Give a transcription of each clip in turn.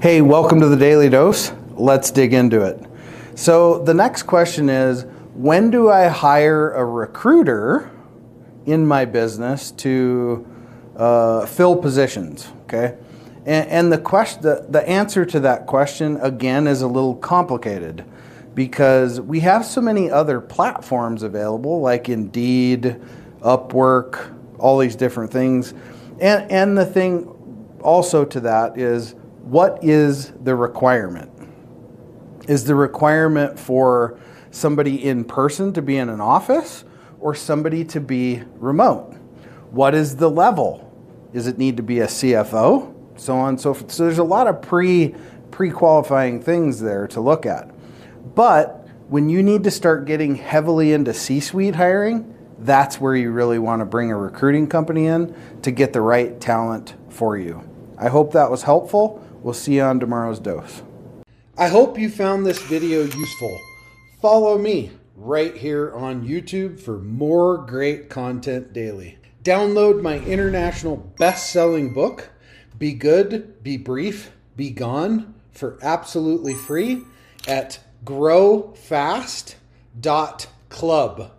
Hey, welcome to the Daily Dose. Let's dig into it. So the next question is, when do I hire a recruiter in my business to fill positions? Okay, and the answer to that question again is a little complicated because we have so many other platforms available, like Indeed, Upwork, all these different things, and the thing also to that is, what is the requirement? Is the requirement for somebody in person to be in an office or somebody to be remote? What is the level? Does it need to be a CFO? So on and so forth. So there's a lot of pre-qualifying things there to look at. But when you need to start getting heavily into C-suite hiring, that's where you really want to bring a recruiting company in to get the right talent for you. I hope that was helpful. We'll see you on tomorrow's dose. I hope you found this video useful. Follow me right here on YouTube for more great content daily. Download my international best-selling book, Be Good, Be Brief, Be Gone, for absolutely free at growfast.club.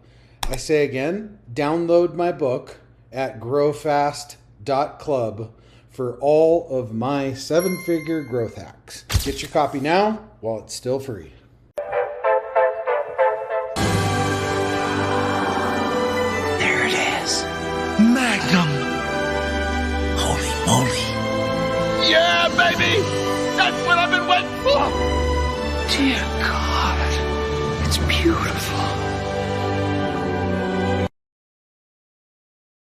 I say again, download my book at growfast.club for all of my 7-figure growth hacks. Get your copy now while it's still free. There it is. Magnum. Holy moly. Yeah, baby! That's what I've been waiting for! Dear